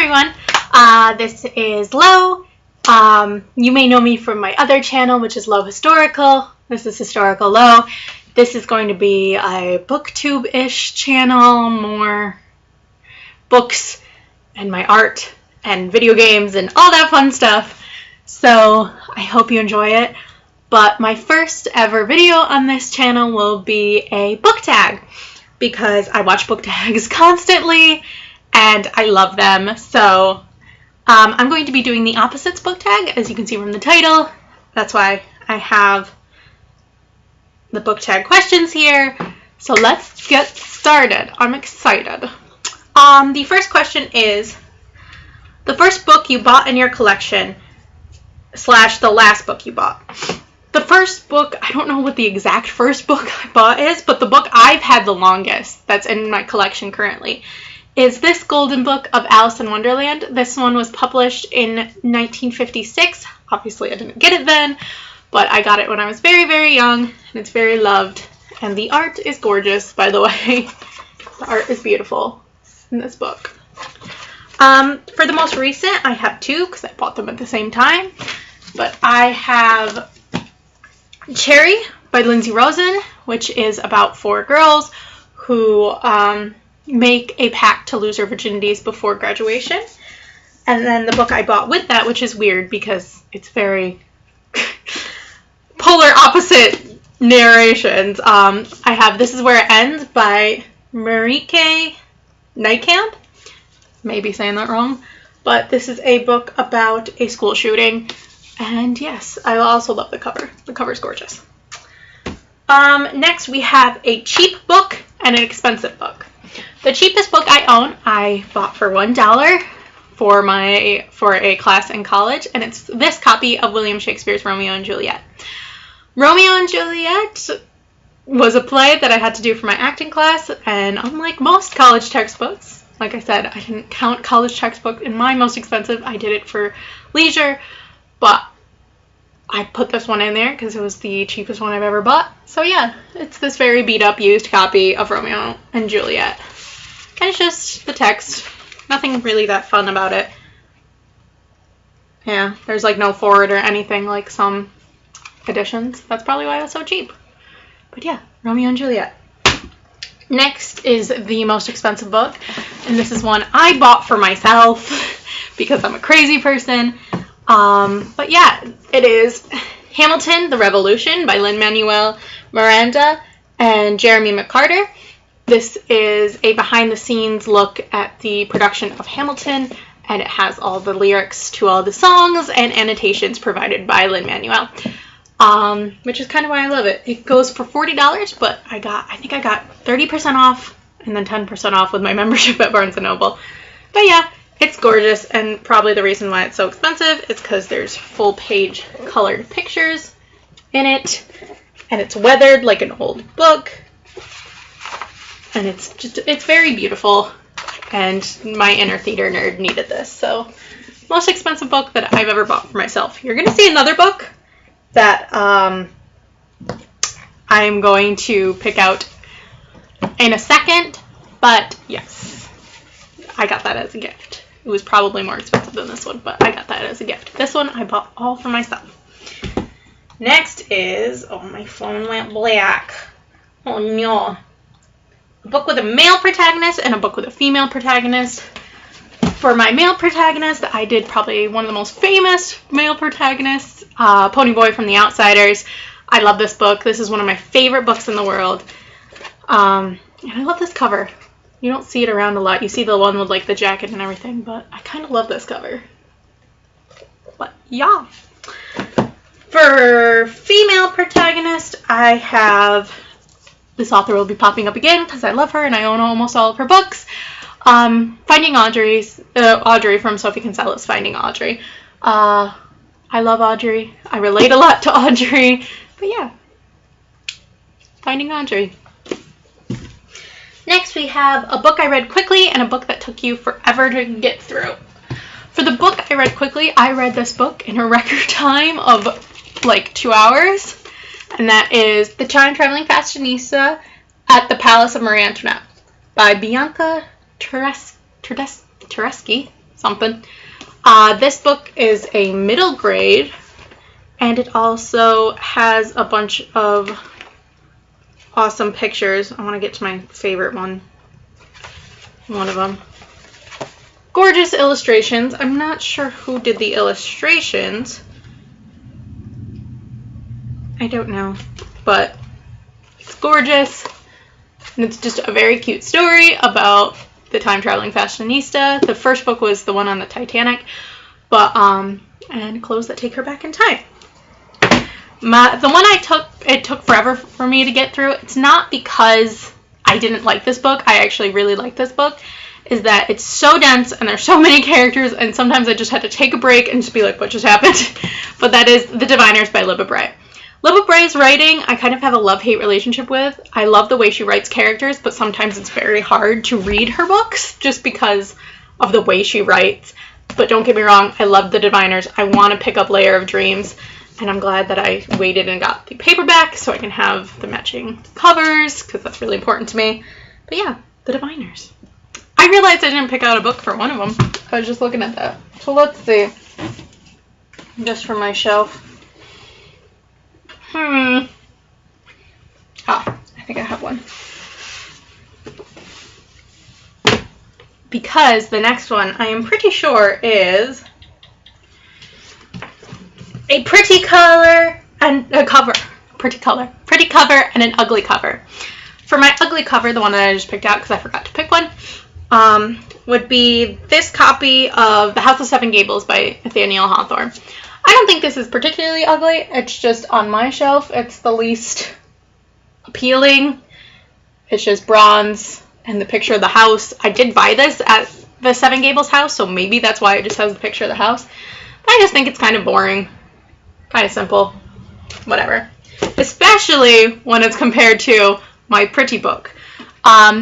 everyone, this is Lo. You may know me from my other channel, which is Lo Historical. This is Historical Lo. This is going to be a booktube-ish channel, more books and my art and video games and all that fun stuff. So I hope you enjoy it. But my first ever video on this channel will be a book tag, because I watch book tags constantly and I love them. So I'm going to be doing the opposites book tag, as you can see from the title. That's why I have the book tag questions here. So let's get started. I'm excited. The first question is, the first book you bought in your collection / the last book you bought. The first book, I don't know what the exact first book I bought is, but the book I've had the longest that's in my collection currently is this golden book of Alice in Wonderland. This one was published in 1956. Obviously, I didn't get it then, but I got it when I was very, very young, and it's very loved. And the art is gorgeous, by the way. The art is beautiful in this book. For the most recent, I have two, because I bought them at the same time. But I have Cherry by Lindsay Rosen, which is about 4 girls who make a pact to lose their virginities before graduation. And then the book I bought with that, which is weird because it's very polar opposite narrations. I have This Is Where It Ends by Marieke Nijkamp. Maybe saying that wrong. But this is a book about a school shooting. And yes, I also love the cover. The cover's gorgeous. Next we have a cheap book and an expensive book. The cheapest book I own, I bought for $1 for a class in college, and it's this copy of William Shakespeare's Romeo and Juliet. Romeo and Juliet was a play that I had to do for my acting class, and unlike most college textbooks, like I said, I didn't count college textbook in my most expensive. I did it for leisure, but I put this one in there because it was the cheapest one I've ever bought. So yeah, it's this very beat up used copy of Romeo and Juliet. And it's just the text. Nothing really that fun about it. Yeah, there's like no forward or anything like some editions. That's probably why it was so cheap. But yeah, Romeo and Juliet. Next is the most expensive book. And this is one I bought for myself because I'm a crazy person. But yeah, it is Hamilton, The Revolution by Lin-Manuel Miranda and Jeremy McCarter. This is a behind-the-scenes look at the production of Hamilton, and it has all the lyrics to all the songs and annotations provided by Lin-Manuel, which is kind of why I love it. It goes for $40, but I think I got 30% off and then 10% off with my membership at Barnes & Noble. But yeah, it's gorgeous, and probably the reason why it's so expensive is because there's full-page colored pictures in it, and it's weathered like an old book, and it's very beautiful, and my inner theater nerd needed this. So, most expensive book that I've ever bought for myself. You're going to see another book that I'm going to pick out in a second, but yes, I got that as a gift. It was probably more expensive than this one, but I got that as a gift. This one I bought all for myself. Next is, oh, my phone went black. Oh no. A book with a male protagonist and a book with a female protagonist. For my male protagonist, I did probably one of the most famous male protagonists, Ponyboy from The Outsiders. I love this book. This is one of my favorite books in the world. And I love this cover. You don't see it around a lot. You see the one with like the jacket and everything, but I kind of love this cover. But yeah. For female protagonist, I have, this author will be popping up again because I love her and I own almost all of her books. Finding Audrey from Sophie Kinsella's Finding Audrey. I love Audrey. I relate a lot to Audrey. But yeah. Finding Audrey. Next, we have a book I read quickly and a book that took you forever to get through. For the book I read quickly, I read this book in a record time of like 2 hours. And that is The Time Traveling Fashionista at the Palace of Marie Antoinette by Bianca Teresky. something. This book is a middle grade, and it also has a bunch of awesome pictures. I want to get to my favorite one of them. Gorgeous illustrations. I'm not sure who did the illustrations. I don't know, but it's gorgeous, and it's just a very cute story about the time-traveling fashionista. The first book was the one on the Titanic, but and clothes that take her back in time. The one it took forever for me to get through. It's not because I didn't like this book. I actually really like this book. Is that it's so dense and there's so many characters, and sometimes I just had to take a break and just be like, what just happened? But that is The Diviners by Libba Bray. Libba Bray's writing, I kind of have a love-hate relationship with. I love the way she writes characters, but sometimes it's very hard to read her books just because of the way she writes. But don't get me wrong, I love The Diviners. I want to pick up Layer of Dreams, and I'm glad that I waited and got the paperback so I can have the matching covers, because that's really important to me. But yeah, The Diviners. I realized I didn't pick out a book for one of them. I was just looking at that. So let's see. Just for my shelf. I think I have one. Because the next one I am pretty sure is a pretty color and a cover. Pretty cover and an ugly cover. For my ugly cover, the one that I just picked out because I forgot to pick one, would be this copy of The House of Seven Gables by Nathaniel Hawthorne. I don't think this is particularly ugly. It's just on my shelf. It's the least appealing. It's just bronze and the picture of the house. I did buy this at the Seven Gables house, so maybe that's why it just has the picture of the house. But I just think it's kind of boring. Kind of simple. Whatever. Especially when it's compared to my pretty book.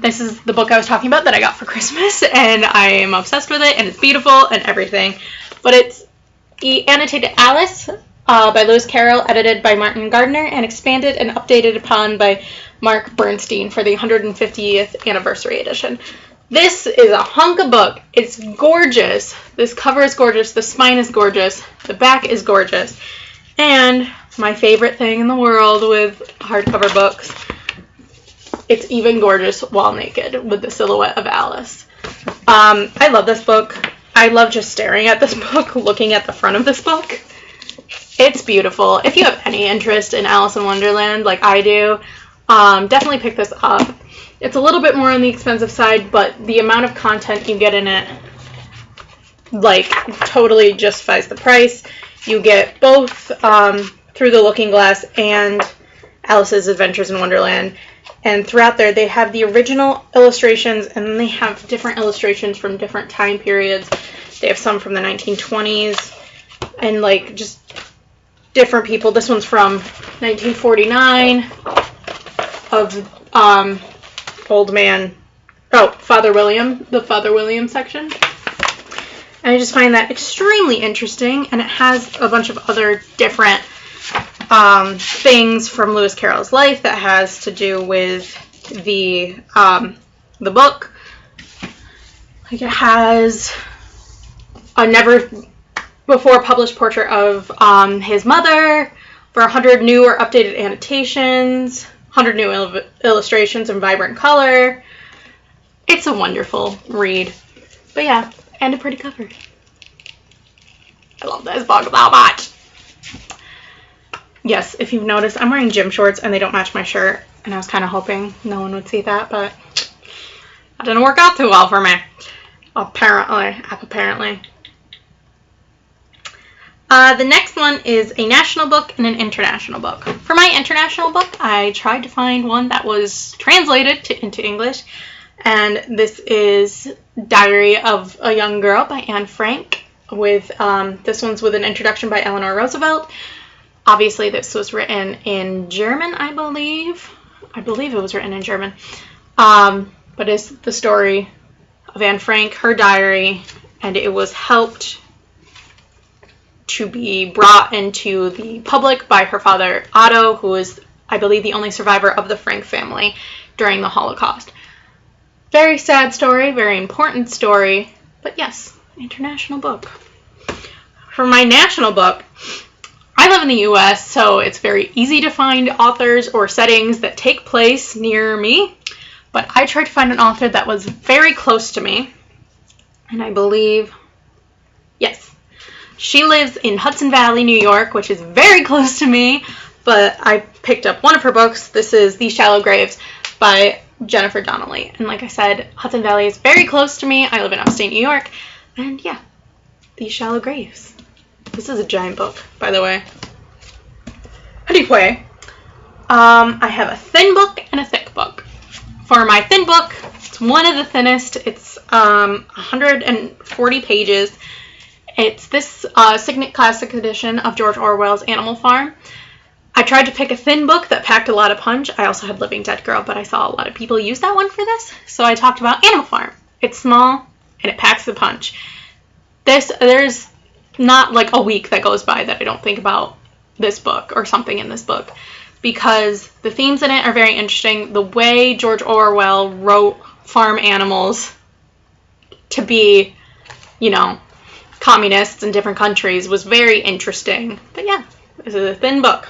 This is the book I was talking about that I got for Christmas, and I am obsessed with it, and it's beautiful and everything. But it's Annotated Alice by Lewis Carroll, edited by Martin Gardner, and expanded and updated upon by Mark Bernstein for the 150th anniversary edition. This is a hunk of book. It's gorgeous. This cover is gorgeous. The spine is gorgeous. The back is gorgeous. And my favorite thing in the world with hardcover books, it's even gorgeous while naked with the silhouette of Alice. I love this book. I love just staring at this book, looking at the front of this book. It's beautiful. If you have any interest in Alice in Wonderland like I do, definitely pick this up. It's a little bit more on the expensive side, but the amount of content you get in it, like, totally justifies the price. You get both Through the Looking Glass and Alice's Adventures in Wonderland. And throughout there, they have the original illustrations, and then they have different illustrations from different time periods. They have some from the 1920s, and, like, just different people. This one's from 1949, of Father William, the Father William section. And I just find that extremely interesting, and it has a bunch of other different things from Lewis Carroll's life that has to do with the book. Like, it has a never before published portrait of his mother for 100 new or updated annotations, 100 new illustrations in vibrant color. It's a wonderful read. But yeah, and a pretty cover. I love this book so much. Yes, if you've noticed, I'm wearing gym shorts and they don't match my shirt. And I was kind of hoping no one would see that, but that didn't work out too well for me. Apparently. The next one is a national book and an international book. For my international book, I tried to find one that was translated into English. And this is Diary of a Young Girl by Anne Frank. This one's with an introduction by Eleanor Roosevelt. Obviously, this was written in German, I believe. I believe it was written in German. But it's the story of Anne Frank, her diary, and it was helped to be brought into the public by her father, Otto, who is, I believe, the only survivor of the Frank family during the Holocaust. Very sad story, very important story, but yes, international book. For my national book, I live in the US, so it's very easy to find authors or settings that take place near me. But I tried to find an author that was very close to me. And I believe, yes, she lives in Hudson Valley, New York, which is very close to me. But I picked up one of her books. This is These Shallow Graves by Jennifer Donnelly. And like I said, Hudson Valley is very close to me. I live in upstate New York. And yeah, These Shallow Graves. This is a giant book, by the way. Anyway, I have a thin book and a thick book. For my thin book, it's one of the thinnest. It's 140 pages. It's this Signet Classic Edition of George Orwell's Animal Farm. I tried to pick a thin book that packed a lot of punch. I also had Living Dead Girl, but I saw a lot of people use that one for this. So I talked about Animal Farm. It's small and it packs the punch. There's not like a week that goes by that I don't think about this book or something in this book, because the themes in it are very interesting. The way George Orwell wrote farm animals to be, you know, communists in different countries was very interesting. But yeah, this is a thin book.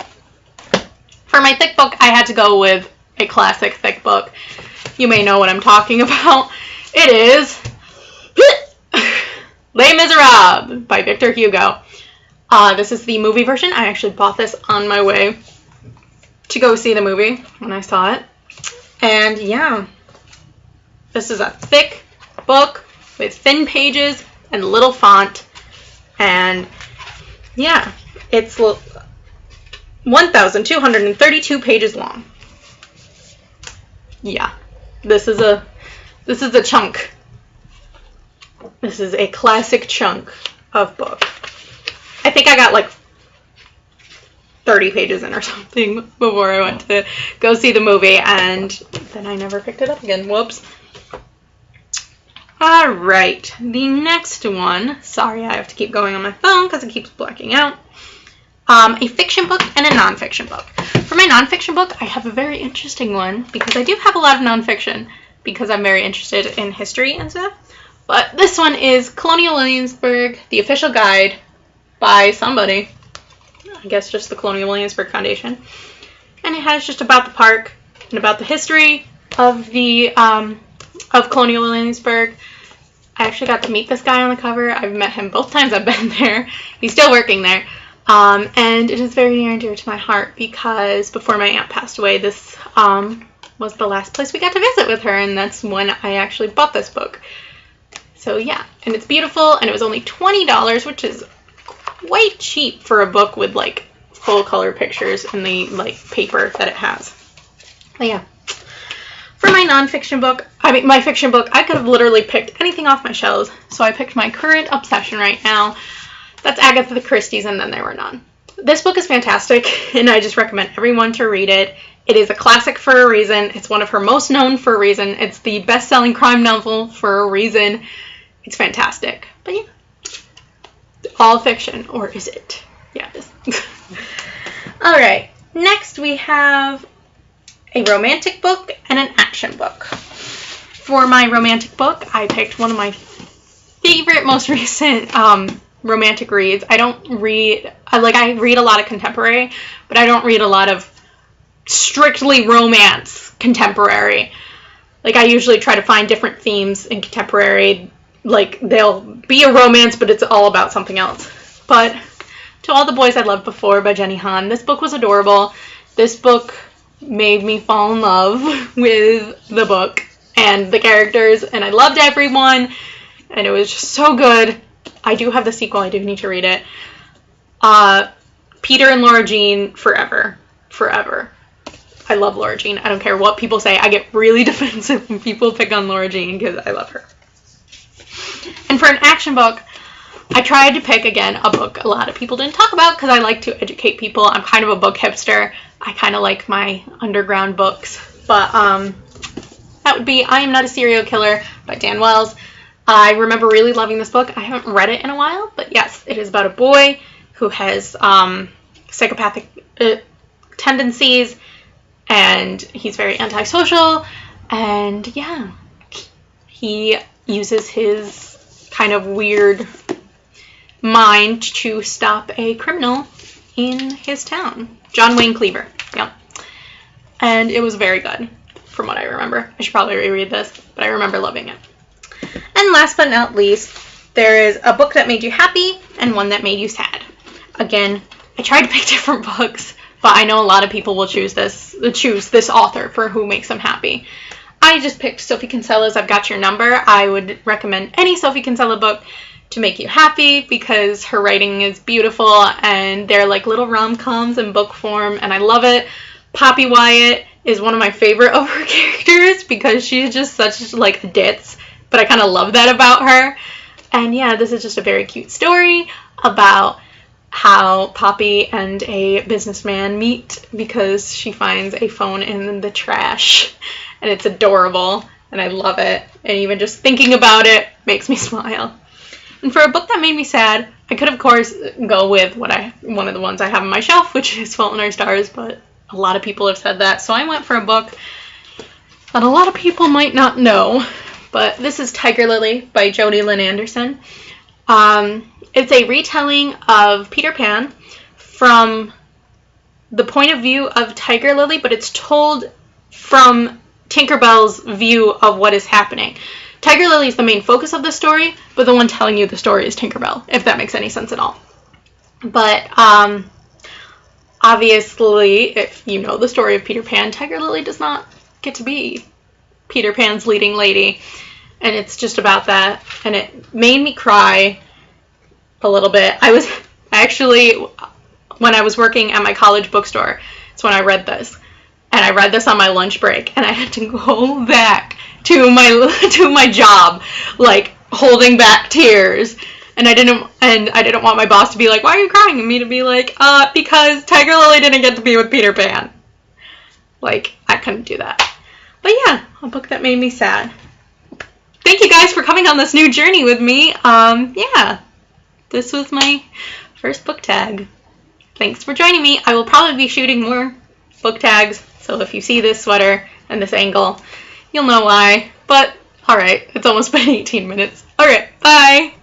For my thick book, I had to go with a classic thick book. You may know what I'm talking about. It is Les Miserables by Victor Hugo. This is the movie version. I actually bought this on my way to go see the movie when I saw it. And yeah, this is a thick book with thin pages and little font. And yeah, it's 1,232 pages long. Yeah, this is a chunk. This is a classic chunk of book. I think I got like 30 pages in or something before I went to go see the movie, and then I never picked it up again. Whoops. Alright, the next one. Sorry, I have to keep going on my phone because it keeps blacking out. A fiction book and a nonfiction book. For my nonfiction book, I have a very interesting one because I do have a lot of nonfiction because I'm very interested in history and stuff. But this one is Colonial Williamsburg, the Official Guide by somebody. I guess just the Colonial Williamsburg Foundation. And it has just about the park and about the history of the of Colonial Williamsburg. I actually got to meet this guy on the cover. I've met him both times I've been there. He's still working there. And it is very near and dear to my heart because before my aunt passed away, this was the last place we got to visit with her, and that's when I actually bought this book. So yeah, and it's beautiful, and it was only $20, which is quite cheap for a book with like full color pictures and the like paper that it has. But yeah, for my nonfiction book, my fiction book, I could have literally picked anything off my shelves. So I picked my current obsession right now. That's Agatha Christie's And Then There Were None. This book is fantastic, and I just recommend everyone to read it. It is a classic for a reason. It's one of her most known for a reason. It's the best-selling crime novel for a reason. It's fantastic. But yeah, all fiction, or is it? Yeah, it is. Alright, next we have a romantic book and an action book. For my romantic book, I picked one of my favorite, most recent romantic reads. I read a lot of contemporary, but I don't read a lot of strictly romance contemporary. Like, I usually try to find different themes in contemporary. Like, there'll be a romance, but it's all about something else. But To All the Boys I Loved Before by Jenny Han. This book was adorable. This book made me fall in love with the book and the characters, and I loved everyone, and it was just so good. I do have the sequel. I do need to read it. Peter and Laura Jean forever. Forever. I love Laura Jean. I don't care what people say. I get really defensive when people pick on Laura Jean because I love her. And for an action book, I tried to pick, again, a book a lot of people didn't talk about because I like to educate people. I'm kind of a book hipster. I kind of like my underground books. But that would be I Am Not a Serial Killer by Dan Wells. I remember really loving this book. I haven't read it in a while, but yes, it is about a boy who has psychopathic tendencies, and he's very antisocial, and yeah, he uses his kind of weird mind to stop a criminal in his town. John Wayne Cleaver. Yep. And it was very good, from what I remember. I should probably reread this, but I remember loving it. And last but not least, there is a book that made you happy and one that made you sad. Again, I tried to pick different books, but I know a lot of people will choose this author for who makes them happy. I just picked Sophie Kinsella's I've Got Your Number. I would recommend any Sophie Kinsella book to make you happy because her writing is beautiful and they're like little rom-coms in book form and I love it. Poppy Wyatt is one of my favorite of her characters because she's just such like a ditz, but I kind of love that about her. And yeah, this is just a very cute story about how Poppy and a businessman meet because she finds a phone in the trash and it's adorable and I love it, and even just thinking about it makes me smile. And for a book that made me sad, I could of course go with one of the ones I have on my shelf, which is Fault in Our Stars, but a lot of people have said that, so I went for a book that a lot of people might not know, but this is Tiger Lily by Jodi Lynn Anderson. It's a retelling of Peter Pan from the point of view of Tiger Lily, but it's told from Tinkerbell's view of what is happening. Tiger Lily is the main focus of the story, but the one telling you the story is Tinkerbell, if that makes any sense at all. But obviously, if you know the story of Peter Pan, Tiger Lily does not get to be Peter Pan's leading lady, and it's just about that, and it made me cry a little bit. I was actually, when I was working at my college bookstore, it's when I read this, and I read this on my lunch break, and I had to go back to my job, like holding back tears, and I didn't want my boss to be like, "Why are you crying?" and me to be like, because Tiger Lily didn't get to be with Peter Pan." Like, I couldn't do that. But yeah, a book that made me sad. Thank you guys for coming on this new journey with me. Yeah, this was my first book tag. Thanks for joining me. I will probably be shooting more book tags, so if you see this sweater and this angle, you'll know why. But, alright, it's almost been 18 minutes. Alright, bye!